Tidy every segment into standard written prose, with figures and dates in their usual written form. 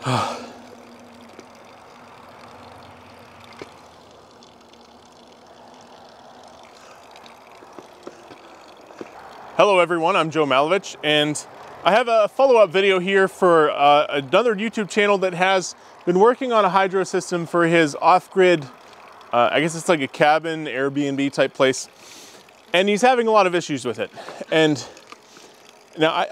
Hello everyone, I'm Joe Malovich, and I have a follow-up video here for another YouTube channel that has been working on a hydro system for his off-grid, I guess it's like a cabin, Airbnb type place, and he's having a lot of issues with it. And now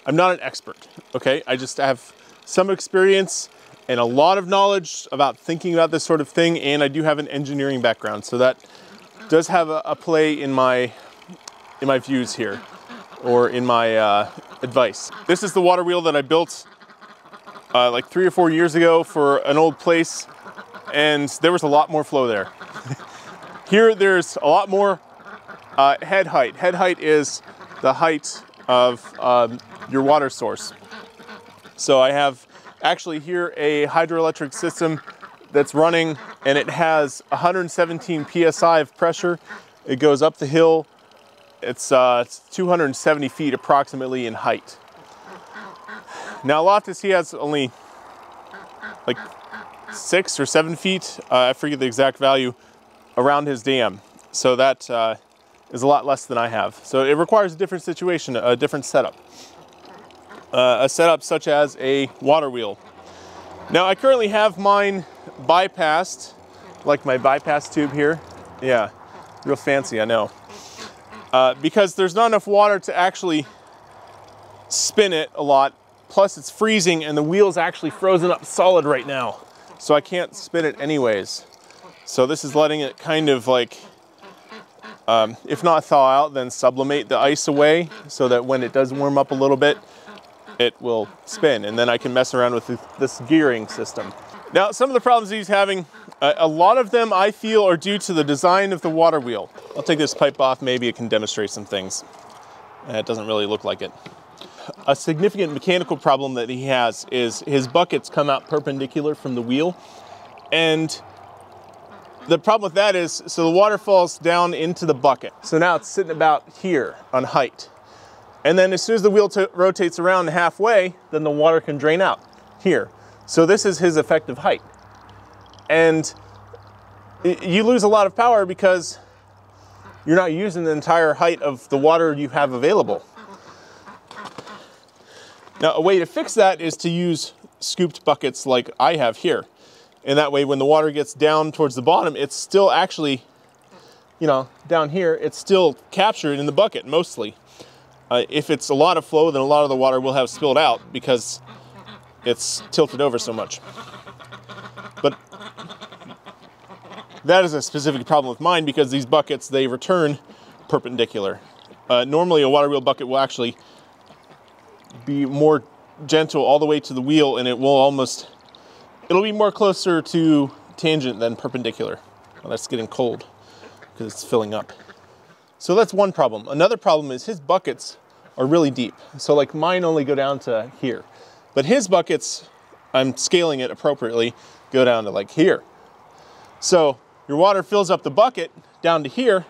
I'm not an expert, okay? I just have some experience and a lot of knowledge about thinking about this sort of thing, and I do have an engineering background, so that does have a play in my views here, or in my advice. This is the waterwheel that I built like 3 or 4 years ago for an old place, and there was a lot more flow there. Here there's a lot more head height. Head height is the height of your water source. So I have actually here a hydroelectric system that's running, and it has 117 psi of pressure. It goes up the hill. It's 270 feet approximately in height. Now Loftis, he has only like 6 or 7 feet, I forget the exact value, around his dam. So that is a lot less than I have. So it requires a different situation, a different setup. A setup such as a water wheel. Now I currently have mine bypassed, like my bypass tube here. Yeah, real fancy, I know. Because there's not enough water to actually spin it a lot. Plus it's freezing and the wheel's actually frozen up solid right now. So I can't spin it anyways. So this is letting it kind of like, if not thaw out, then sublimate the ice away so that when it does warm up a little bit, it will spin, and then I can mess around with this gearing system. Now, some of the problems he's having, a lot of them I feel are due to the design of the water wheel. I'll take this pipe off, maybe it can demonstrate some things. It doesn't really look like it. A significant mechanical problem that he has is his buckets come out perpendicular from the wheel, and the problem with that is, so the water falls down into the bucket. So now it's sitting about here on height. And then as soon as the wheel rotates around halfway, then the water can drain out here. So this is his effective height. And you lose a lot of power because you're not using the entire height of the water you have available. Now, a way to fix that is to use scooped buckets like I have here. And that way, when the water gets down towards the bottom, it's still actually, you know, down here, it's still captured in the bucket mostly. If it's a lot of flow, then a lot of the water will have spilled out because it's tilted over so much. But that is a specific problem with mine because these buckets, they return perpendicular. Normally a water wheel bucket will actually be more gentle all the way to the wheel, and it'll be more closer to tangent than perpendicular. Well, that's getting cold because it's filling up. So that's one problem. Another problem is his buckets are really deep. So like mine only go down to here, but his buckets, I'm scaling it appropriately, go down to like here. So your water fills up the bucket down to here,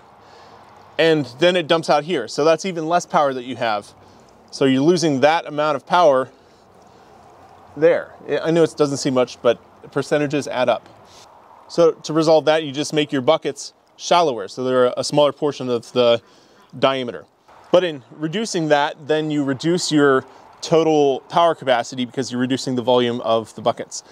and then it dumps out here. So that's even less power that you have. So you're losing that amount of power there. I know it doesn't seem much, but percentages add up. So to resolve that, you just make your buckets shallower, so they're a smaller portion of the diameter. But in reducing that, then you reduce your total power capacity because you're reducing the volume of the buckets.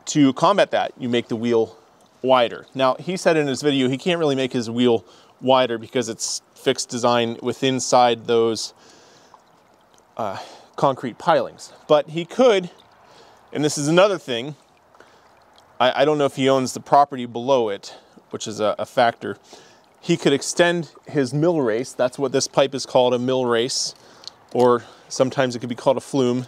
To combat that, you make the wheel wider. Now, he said in his video he can't really make his wheel wider because it's fixed design within inside those concrete pilings. But he could, and this is another thing, I don't know if he owns the property below it, which is a factor. He could extend his mill race. That's what this pipe is called, a mill race, or sometimes it could be called a flume.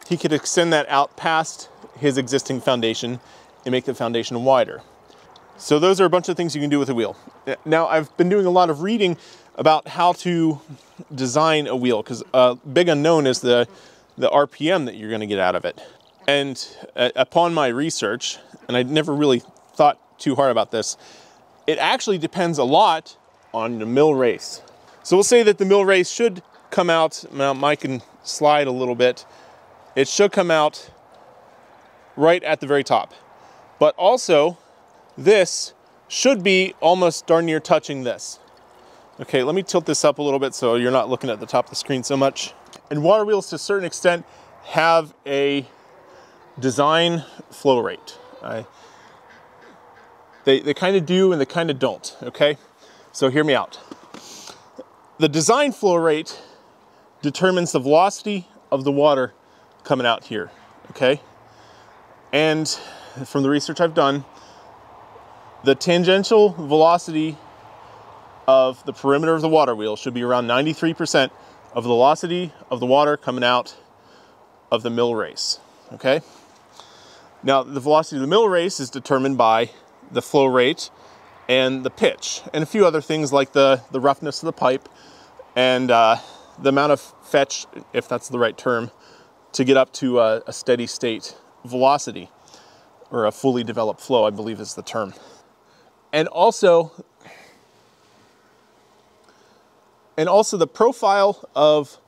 He could extend that out past his existing foundation and make the foundation wider. So those are a bunch of things you can do with a wheel. Now, I've been doing a lot of reading about how to design a wheel, because a big unknown is the RPM that you're going to get out of it. And upon my research, and I never really thought too hard about this, it actually depends a lot on the mill race. So we'll say that the mill race should come out, now Mike can slide a little bit, it should come out right at the very top. But also, this should be almost darn near touching this. Okay, let me tilt this up a little bit so you're not looking at the top of the screen so much. And water wheels, to a certain extent, have a design flow rate. They kind of do and they kind of don't, okay? So hear me out. The design flow rate determines the velocity of the water coming out here, okay? And from the research I've done, the tangential velocity of the perimeter of the water wheel should be around 93% of the velocity of the water coming out of the mill race, okay? Now, the velocity of the mill race is determined by the flow rate and the pitch, and a few other things like the roughness of the pipe and the amount of fetch, if that's the right term, to get up to a steady state velocity, or a fully developed flow, I believe is the term. And also the profile of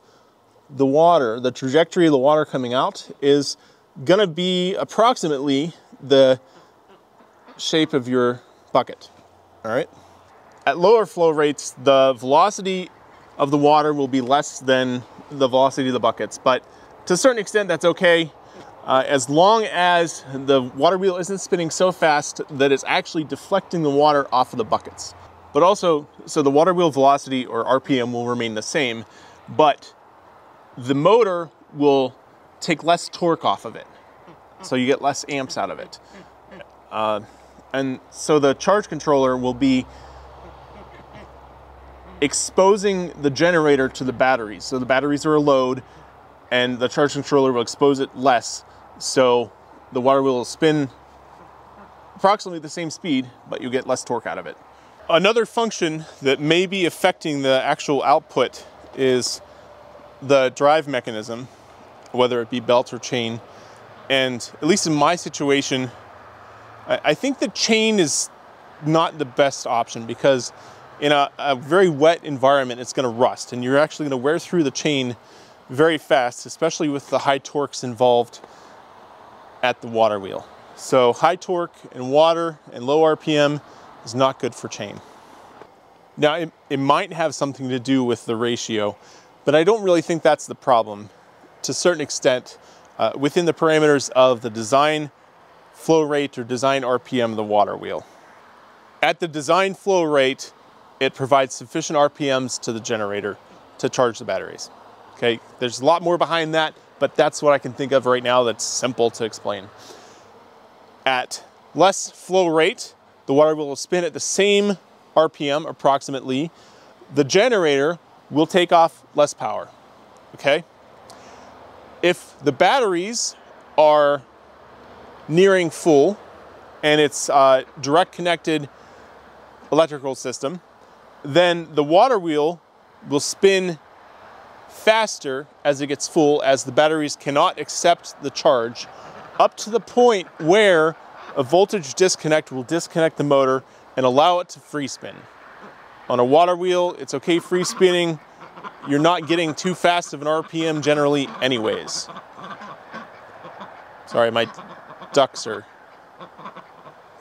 the water, the trajectory of the water coming out is gonna be approximately the shape of your bucket, all right? At lower flow rates, the velocity of the water will be less than the velocity of the buckets, but to a certain extent, that's okay, as long as the water wheel isn't spinning so fast that it's actually deflecting the water off of the buckets. But also, so the water wheel velocity, or RPM, will remain the same, but the motor will take less torque off of it. So you get less amps out of it. And so the charge controller will be exposing the generator to the batteries. So the batteries are a load, and the charge controller will expose it less. So the water wheel will spin approximately the same speed, but you get less torque out of it. Another function that may be affecting the actual output is the drive mechanism, whether it be belt or chain. And at least in my situation, I think the chain is not the best option, because in a very wet environment, it's gonna rust, and you're actually gonna wear through the chain very fast, especially with the high torques involved at the water wheel. So high torque and water and low RPM is not good for chain. Now, it might have something to do with the ratio, but I don't really think that's the problem. To a certain extent, within the parameters of the design flow rate or design RPM of the water wheel. At the design flow rate, it provides sufficient RPMs to the generator to charge the batteries. Okay, there's a lot more behind that, but that's what I can think of right now that's simple to explain. At less flow rate, the water wheel will spin at the same RPM approximately. The generator will take off less power, okay? If the batteries are nearing full and it's a direct connected electrical system, then the water wheel will spin faster as it gets full, as the batteries cannot accept the charge, up to the point where a voltage disconnect will disconnect the motor and allow it to free spin. On a water wheel, it's okay free spinning. You're not getting too fast of an RPM generally anyways. Sorry, my ducks are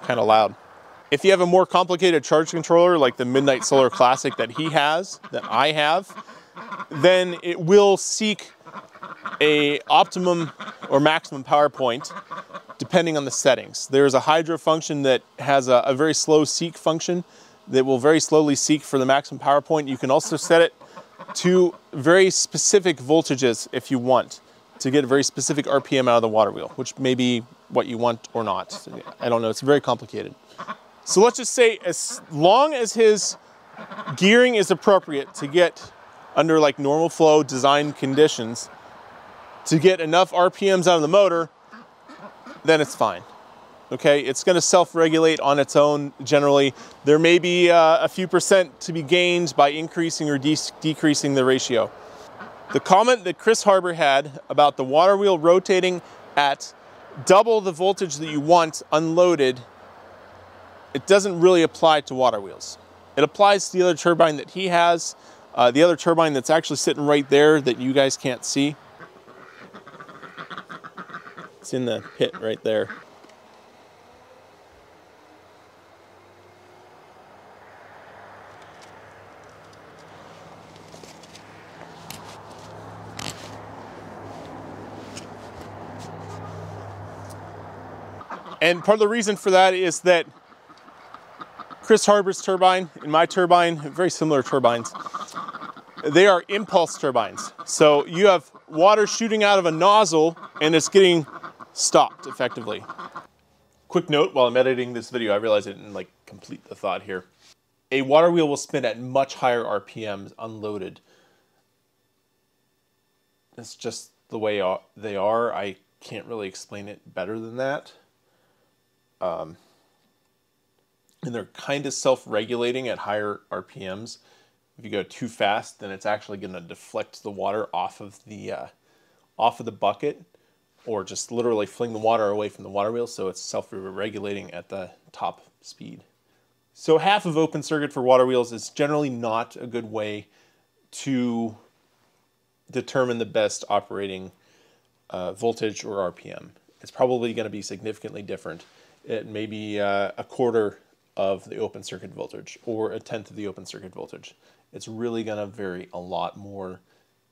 kind of loud. If you have a more complicated charge controller like the Midnight Solar Classic that he has, that I have, then it will seek a optimum or maximum power point depending on the settings. There's a hydro function that has a very slow seek function that will very slowly seek for the maximum power point. You can also set it to very specific voltages if you want to get a very specific RPM out of the water wheel, which may be what you want or not. I don't know, it's very complicated. So let's just say as long as his gearing is appropriate to get under like normal flow design conditions to get enough RPMs out of the motor, then it's fine. Okay, it's going to self-regulate on its own generally. There may be a few percent to be gained by increasing or decreasing the ratio. The comment that Chris Harbour had about the water wheel rotating at double the voltage that you want unloaded, it doesn't really apply to water wheels. It applies to the other turbine that he has, the other turbine that's actually sitting right there that you guys can't see. It's in the pit right there. And part of the reason for that is that Chris Harbor's turbine and my turbine, very similar turbines, they are impulse turbines. So you have water shooting out of a nozzle and it's getting stopped effectively. Quick note, while I'm editing this video, I realized I didn't complete the thought here. A water wheel will spin at much higher RPMs unloaded. It's just the way they are. I can't really explain it better than that. And they're kind of self-regulating at higher RPMs. If you go too fast, then it's actually going to deflect the water off of the bucket, or just literally fling the water away from the water wheel, so it's self-regulating at the top speed. So half of open circuit for water wheels is generally not a good way to determine the best operating voltage or RPM. It's probably going to be significantly different. It may be a quarter of the open circuit voltage or a tenth of the open circuit voltage. It's really going to vary a lot more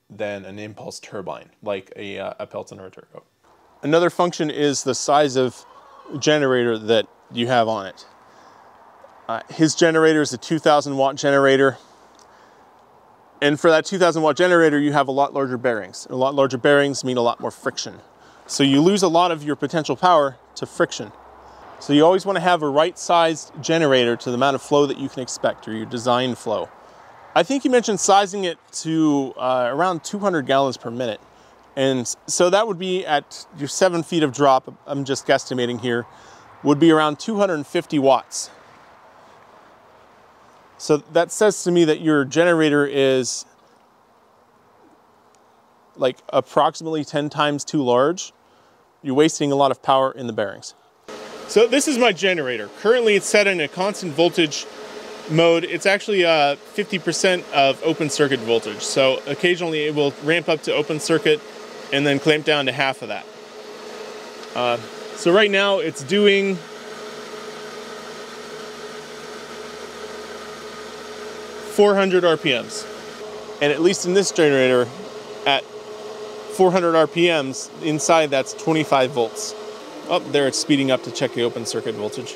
than an impulse turbine, like a alternator. Another function is the size of generator that you have on it. His generator is a 2,000 watt generator. And for that 2,000 watt generator, you have a lot larger bearings. A lot larger bearings mean a lot more friction. So you lose a lot of your potential power to friction. So you always want to have a right-sized generator to the amount of flow that you can expect, or your design flow. I think you mentioned sizing it to around 200 gallons per minute. And so that would be at your 7 feet of drop, I'm just guesstimating here, would be around 250 watts. So that says to me that your generator is like approximately 10 times too large. You're wasting a lot of power in the bearings. So this is my generator. Currently it's set in a constant voltage mode. It's actually 50% of open circuit voltage. So occasionally it will ramp up to open circuit and then clamp down to half of that. So right now it's doing .400 RPMs. And at least in this generator, at 400 RPMs, inside that's 25 volts. Oh, there it's speeding up to check the open circuit voltage.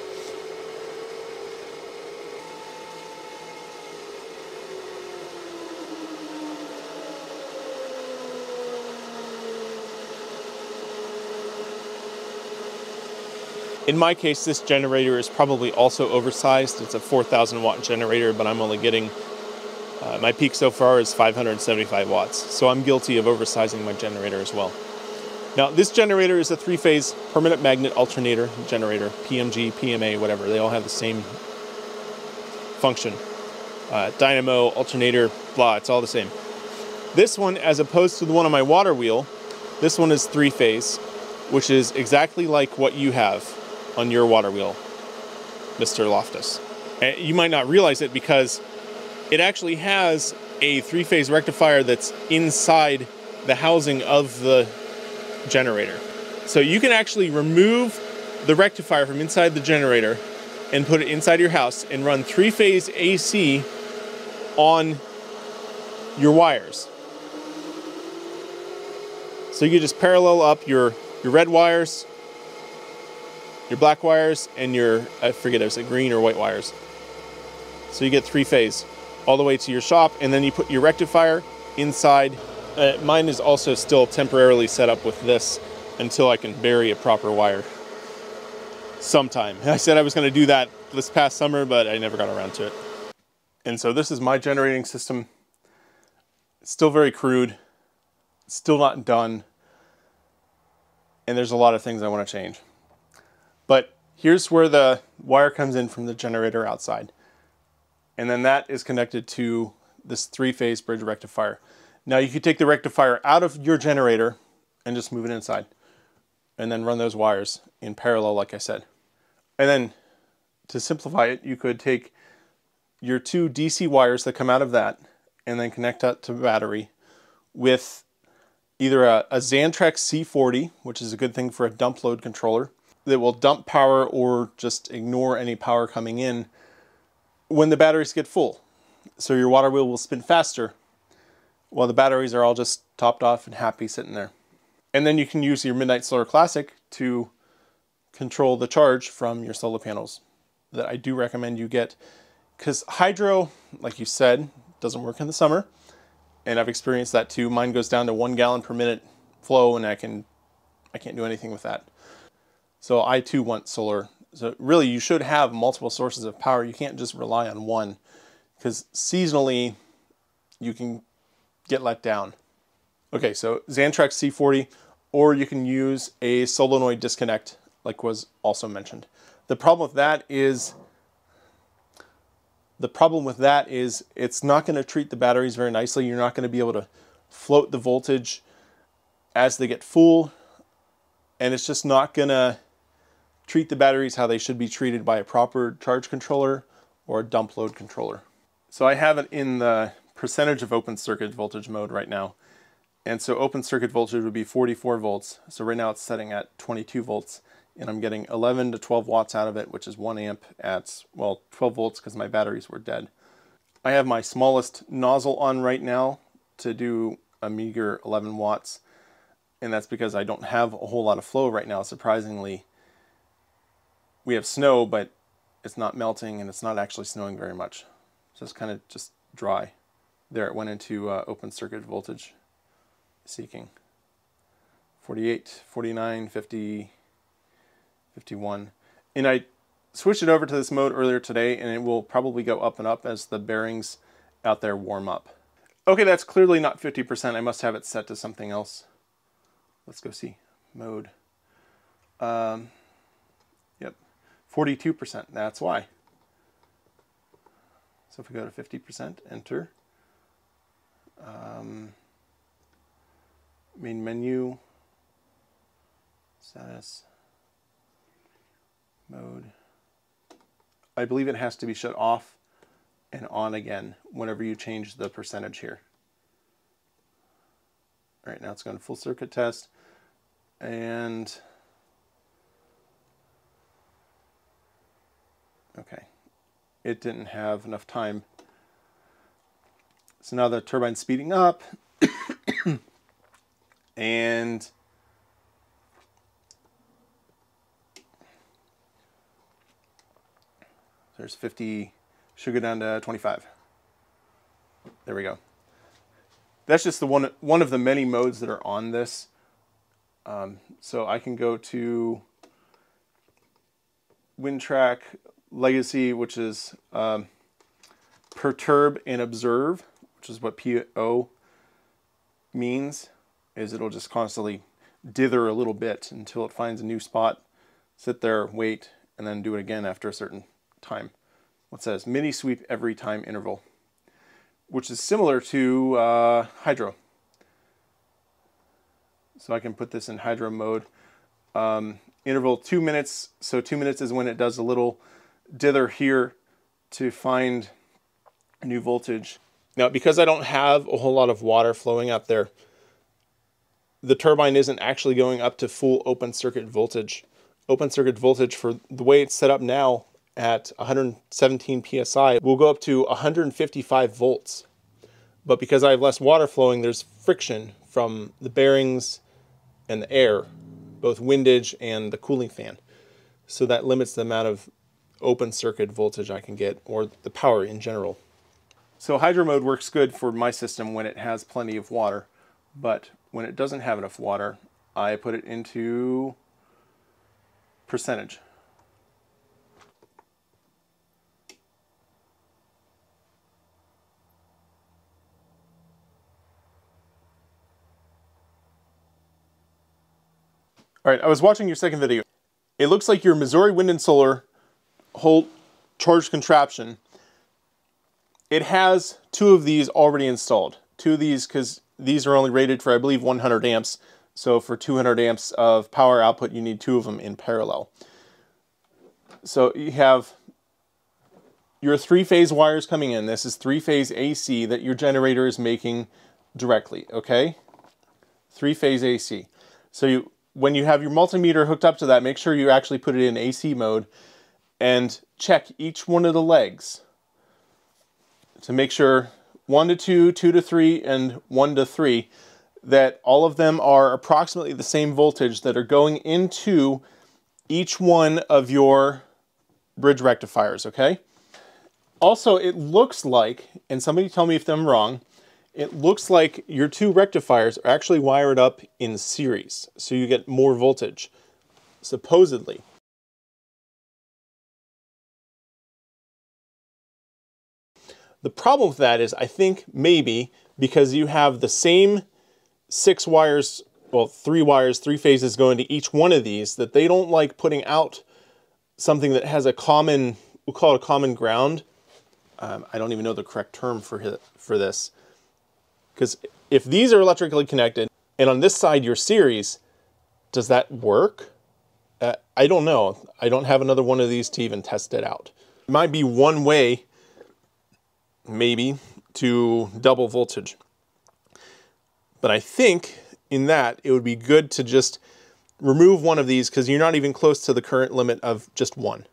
In my case, this generator is probably also oversized. It's a 4,000 watt generator, but I'm only getting, my peak so far is 575 watts. So I'm guilty of oversizing my generator as well. Now, this generator is a 3-phase permanent magnet alternator generator, PMG, PMA, whatever. They all have the same function. Dynamo, alternator, blah, it's all the same. This one, as opposed to the one on my water wheel, this one is 3-phase, which is exactly like what you have on your water wheel, Mr. Loftis. And you might not realize it because it actually has a 3-phase rectifier that's inside the housing of the generator. So you can actually remove the rectifier from inside the generator and put it inside your house and run 3-phase AC on your wires. So you just parallel up your red wires, your black wires, and your, I forget if it's green or white wires. So you get 3-phase all the way to your shop, and then you put your rectifier inside. Mine is also still temporarily set up with this until I can bury a proper wire sometime. I said I was going to do that this past summer, but I never got around to it. And so this is my generating system. It's still very crude. It's still not done. And there's a lot of things I want to change. But here's where the wire comes in from the generator outside. And then that is connected to this 3-phase bridge rectifier. Now you could take the rectifier out of your generator and just move it inside. And then run those wires in parallel, like I said. And then to simplify it, you could take your 2 DC wires that come out of that and then connect that to battery with either a Xantrex C40, which is a good thing for a dump load controller, that will dump power or just ignore any power coming in when the batteries get full. So your water wheel will spin faster while the batteries are all just topped off and happy sitting there. And then you can use your Midnight Solar Classic to control the charge from your solar panels that I do recommend you get, because hydro, like you said, doesn't work in the summer, and I've experienced that too. Mine goes down to 1 gallon per minute flow, and I can't do anything with that. So I too want solar. So really, you should have multiple sources of power. You can't just rely on one, because seasonally you can get let down. Okay, so Xantrex C40, or you can use a solenoid disconnect, like was also mentioned. The problem with that is it's not going to treat the batteries very nicely. You're not going to be able to float the voltage as they get full, and it's just not going to treat the batteries how they should be treated by a proper charge controller or a dump load controller. So I have it in the percentage of open circuit voltage mode right now. And so open circuit voltage would be 44 volts. So right now it's setting at 22 volts, and I'm getting 11 to 12 watts out of it, which is 1 amp at, well, 12 volts because my batteries were dead. I have my smallest nozzle on right now to do a meager 11 watts. And that's because I don't have a whole lot of flow right now, surprisingly. We have snow, but it's not melting, and it's not actually snowing very much. So it's kind of just dry. There, it went into open circuit voltage seeking. 48, 49, 50, 51. And I switched it over to this mode earlier today, and it will probably go up and up as the bearings out there warm up. Okay, that's clearly not 50%. I must have it set to something else. Let's go see. Mode. Yep. 42%. That's why. So if we go to 50%, enter. Main menu. Status. Mode. I believe it has to be shut off and on again whenever you change the percentage here. All right, now it's going to full circuit test, and okay, it didn't have enough time. So now the turbine's speeding up, and there's 50, should go down to 25. There we go. That's just the one of the many modes that are on this. So I can go to WinTrack Legacy, which is perturb and observe, which is what PO means, is it'll just constantly dither a little bit until it finds a new spot, sit there, wait, and then do it again after a certain time. What says mini sweep every time interval, which is similar to hydro. So I can put this in hydro mode. Interval 2 minutes, so 2 minutes is when it does a little dither here to find a new voltage. Now, because I don't have a whole lot of water flowing out there, the turbine isn't actually going up to full open circuit voltage. Open circuit voltage, for the way it's set up now at 117 psi, will go up to 155 volts. But because I have less water flowing, there's friction from the bearings and the air, both windage and the cooling fan. So that limits the amount of open circuit voltage I can get, or the power in general. So hydro mode works good for my system when it has plenty of water, but when it doesn't have enough water, I put it into percentage. All right, I was watching your second video. It looks like your Missouri Wind and Solar whole charge contraption, it has 2 of these already installed. 2 of these, because these are only rated for, I believe, 100 amps. So for 200 amps of power output, you need 2 of them in parallel. So you have your 3-phase wires coming in. This is 3-phase AC that your generator is making directly, okay? 3-phase AC. So when you have your multimeter hooked up to that, make sure you actually put it in AC mode and check each one of the legs to make sure 1 to 2, 2 to 3, and 1 to 3, that all of them are approximately the same voltage that are going into each one of your bridge rectifiers, okay? Also, it looks like, and somebody tell me if I'm wrong, it looks like your two rectifiers are actually wired up in series, so you get more voltage, supposedly. The problem with that is, I think maybe because you have the same 6 wires, well, 3 wires, 3 phases going to each one of these, that they don't like putting out something that has a common, we'll call it a common ground. I don't even know the correct term for this. Because if these are electrically connected, and on this side you're series, does that work? I don't know. I don't have another one of these to even test it out. It might be one way, maybe, to double voltage. But I think in that it would be good to just remove one of these, because you're not even close to the current limit of just one.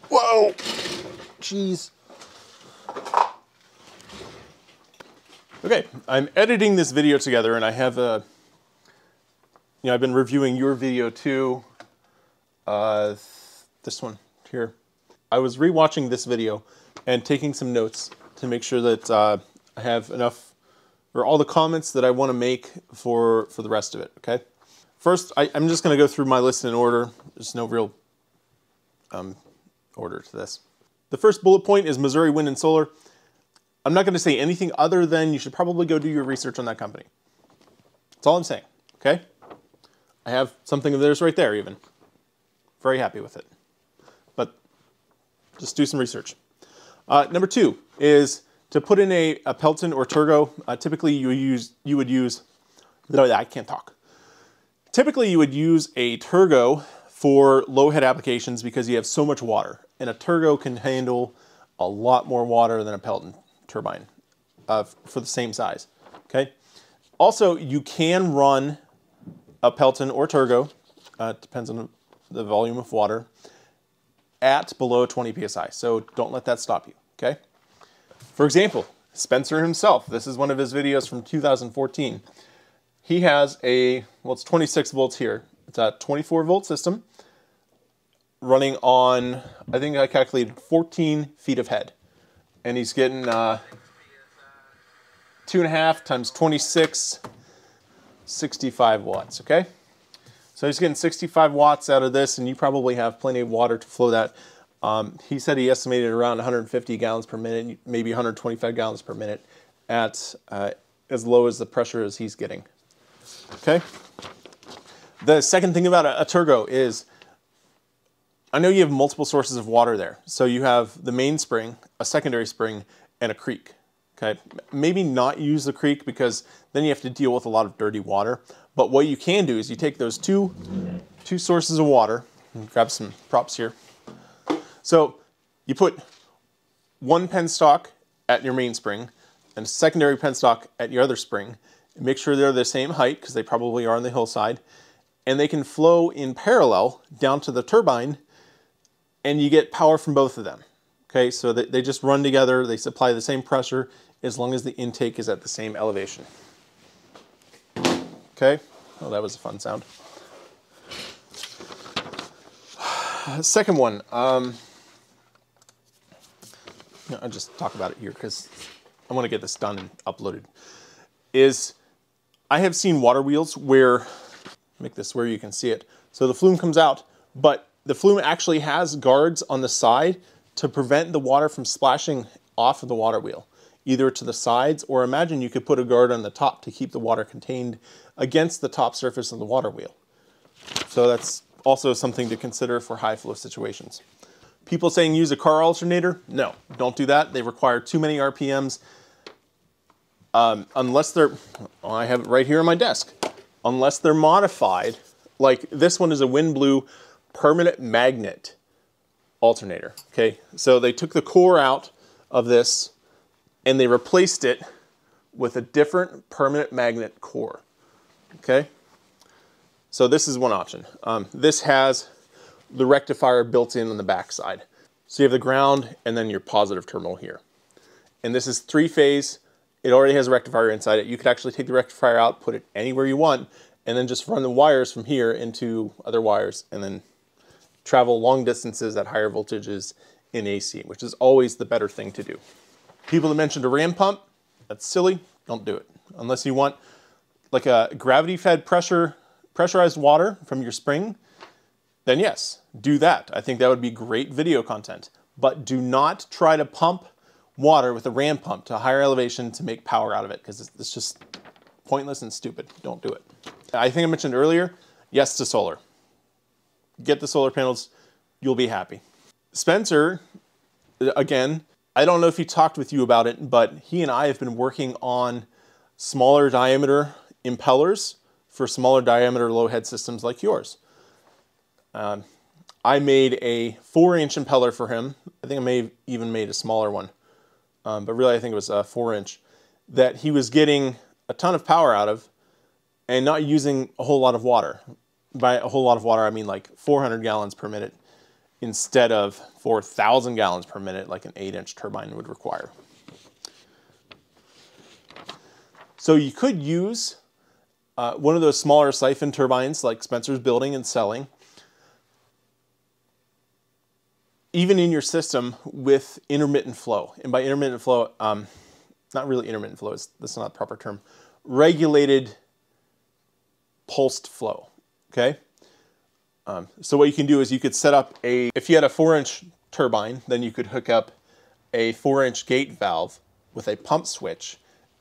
Whoa! Jeez. Okay, I'm editing this video together, and I have I've been reviewing your video too. This one here. I was rewatching this video and taking some notes to make sure that I have enough, or all the comments that I want to make for the rest of it, okay? First, I'm just going to go through my list in order. There's no real order to this. The first bullet point is Missouri Wind and Solar. I'm not going to say anything other than you should probably go do your research on that company. That's all I'm saying, okay? I have something of theirs right there even. Very happy with it. But just do some research. Number 2 is to put in a Pelton or Turgo. Typically you would use, I can't talk. Typically you would use a Turgo for low head applications because you have so much water. And a Turgo can handle a lot more water than a Pelton turbine for the same size, okay? Also, you can run a Pelton or Turgo, depends on the volume of water, at below 20 psi. So don't let that stop you, okay? For example, Spencer himself, this is one of his videos from 2014. He has well, it's 26 volts here. It's a 24 volt system running on, I think I calculated 14 feet of head. And he's getting 2.5 times 26, 65 watts, okay? So he's getting 65 watts out of this, and you probably have plenty of water to flow that. He said he estimated around 150 gallons per minute, maybe 125 gallons per minute at as low as the pressure as he's getting, okay? The second thing about a Turgo is, I know you have multiple sources of water there. So you have the main spring, a secondary spring, and a creek, okay? Maybe not use the creek because then you have to deal with a lot of dirty water. But what you can do is you take those two sources of water, and grab some props here. So you put one penstock at your main spring and a secondary penstock at your other spring, and make sure they're the same height, because they probably are on the hillside, and they can flow in parallel down to the turbine, and you get power from both of them. Okay, so they just run together, they supply the same pressure as long as the intake is at the same elevation. Okay, oh, that was a fun sound. Second one, I'll just talk about it here because I want to get this done and uploaded, is I have seen water wheels where, make this where you can see it, so the flume comes out, but the flume actually has guards on the side to prevent the water from splashing off of the water wheel, either to the sides, or imagine you could put a guard on the top to keep the water contained against the top surface of the water wheel. So that's also something to consider for high flow situations. People saying use a car alternator, no, don't do that. They require too many RPMs. Unless they're, well, I have it right here on my desk, unless they're modified, like this one is a WindBlue permanent magnet alternator, okay? So they took the core out of this, and they replaced it with a different permanent magnet core, okay? So this is one option. This has the rectifier built in on the back side. So you have the ground and then your positive terminal here. And this is 3-phase. It already has a rectifier inside it. You could actually take the rectifier out, put it anywhere you want, and then just run the wires from here into other wires and then travel long distances at higher voltages in AC, which is always the better thing to do. People that mentioned a ram pump, that's silly. Don't do it. Unless you want like a gravity-fed pressurized water from your spring, then yes, do that. I think that would be great video content. But do not try to pump water with a ram pump to a higher elevation to make power out of it, because it's just pointless and stupid. Don't do it. I think I mentioned earlier, yes to solar. Get the solar panels, you'll be happy. Spencer, again, I don't know if he talked with you about it, but he and I have been working on smaller diameter impellers for smaller diameter low head systems like yours. I made a 4-inch impeller for him. I think I may have even made a smaller one, but really I think it was a 4-inch that he was getting a ton of power out of and not using a whole lot of water. By a whole lot of water, I mean like 400 gallons per minute instead of 4,000 gallons per minute like an 8-inch turbine would require. So you could use one of those smaller siphon turbines like Spencer's building and selling, even in your system with intermittent flow. And by intermittent flow, not really intermittent flow, that's not a proper term, regulated pulsed flow, okay? So what you can do is you could set up if you had a 4-inch turbine, then you could hook up a 4-inch gate valve with a pump switch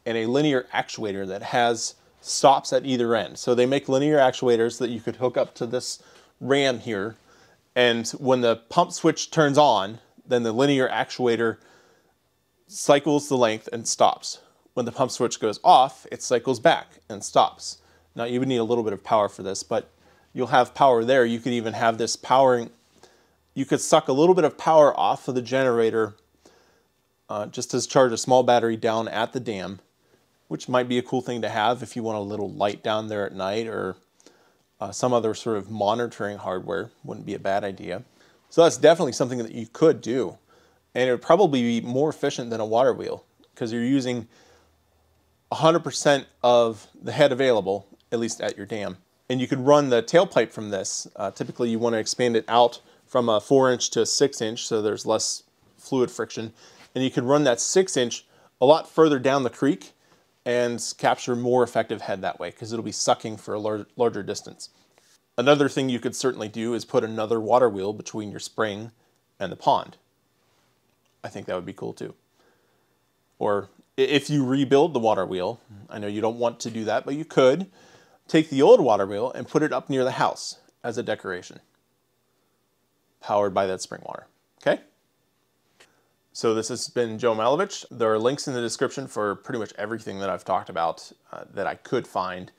and a linear actuator that has stops at either end. So they make linear actuators that you could hook up to this ram here, and when the pump switch turns on, then the linear actuator cycles the length and stops. When the pump switch goes off, it cycles back and stops. Now you would need a little bit of power for this, but you'll have power there. You could even have this powering, you could suck a little bit of power off of the generator just to charge a small battery down at the dam, which might be a cool thing to have if you want a little light down there at night, or some other sort of monitoring hardware. Wouldn't be a bad idea. So that's definitely something that you could do. And it would probably be more efficient than a water wheel because you're using 100% of the head available, at least at your dam. And you could run the tailpipe from this. Typically you want to expand it out from a 4-inch to a 6-inch so there's less fluid friction. And you could run that 6-inch a lot further down the creek and capture more effective head that way because it'll be sucking for a larger distance. Another thing you could certainly do is put another water wheel between your spring and the pond. I think that would be cool too. Or if you rebuild the water wheel, I know you don't want to do that, but you could take the old water wheel and put it up near the house as a decoration, powered by that spring water, okay? So this has been Joe Malovich. There are links in the description for pretty much everything that I've talked about that I could find.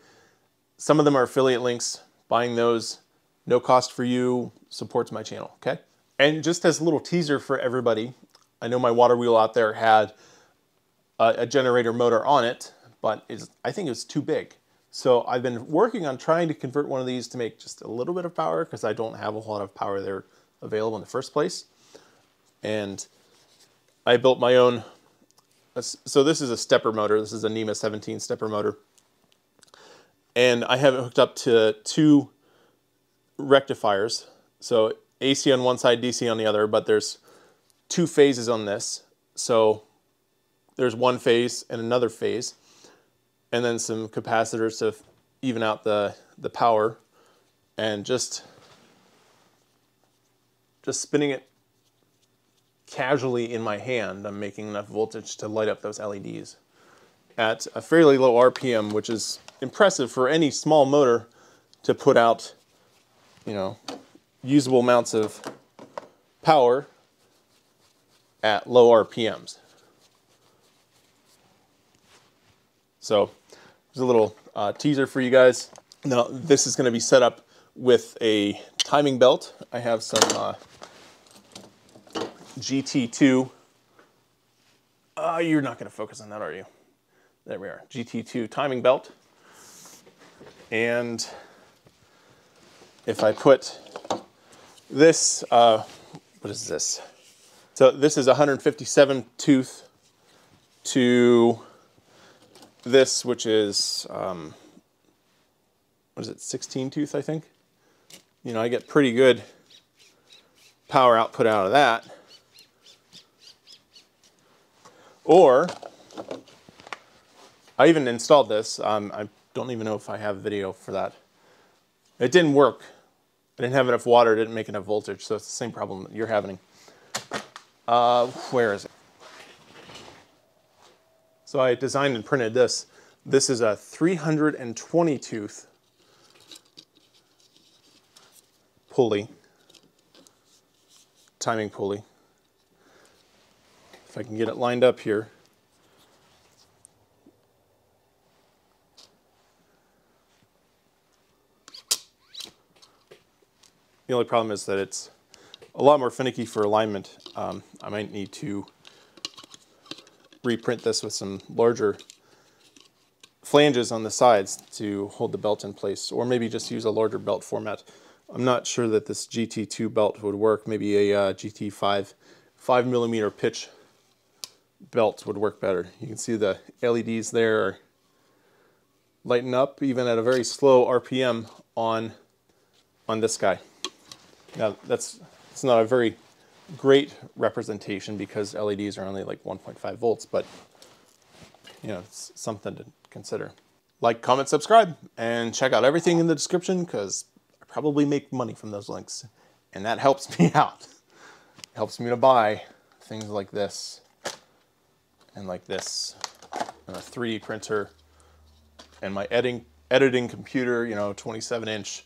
Some of them are affiliate links. Buying those, no cost for you, supports my channel, okay? And just as a little teaser for everybody, I know my water wheel out there had a generator motor on it, but I think it was too big. So I've been working on trying to convert one of these to make just a little bit of power because I don't have a whole lot of power there available in the first place. And I built my own, so this is a stepper motor. This is a NEMA 17 stepper motor. And I have it hooked up to 2 rectifiers. So AC on one side, DC on the other, but there's 2 phases on this. So there's 1 phase and another phase, and then some capacitors to even out the power, and just spinning it casually in my hand, I'm making enough voltage to light up those LEDs at a fairly low RPM, which is impressive for any small motor to put out, you know, usable amounts of power at low RPMs. So there's a little teaser for you guys. Now this is going to be set up with a timing belt. I have some Gt2 You're not going to focus on that, are you? There we are. Gt2 Timing Belt. And if I put this, what is this? So this is 157 tooth to this, which is, what is it, 16 tooth, I think? You know, I get pretty good power output out of that. Or, I even installed this. I don't even know if I have video for that. It didn't work. I didn't have enough water, it didn't make enough voltage, so it's the same problem that you're having. Where is it? So I designed and printed this. This is a 320 tooth pulley, timing pulley. If I can get it lined up here. The only problem is that it's a lot more finicky for alignment. I might need to reprint this with some larger flanges on the sides to hold the belt in place, or maybe just use a larger belt format. I'm not sure that this GT2 belt would work. Maybe a GT5 5mm pitch belt would work better. You can see the LEDs there are lighting up even at a very slow RPM on this guy. Now it's not a very great representation because LEDs are only like 1.5 volts, but you know, it's something to consider. Like, comment, subscribe, and check out everything in the description because I probably make money from those links, and that helps me out. It helps me to buy things like this and like this, and a 3D printer, and my editing computer. You know, 27-inch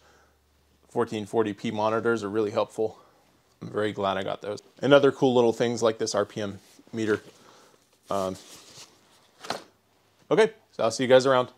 1440p monitors are really helpful. I'm very glad I got those. And other cool little things like this RPM meter. Okay, so I'll see you guys around.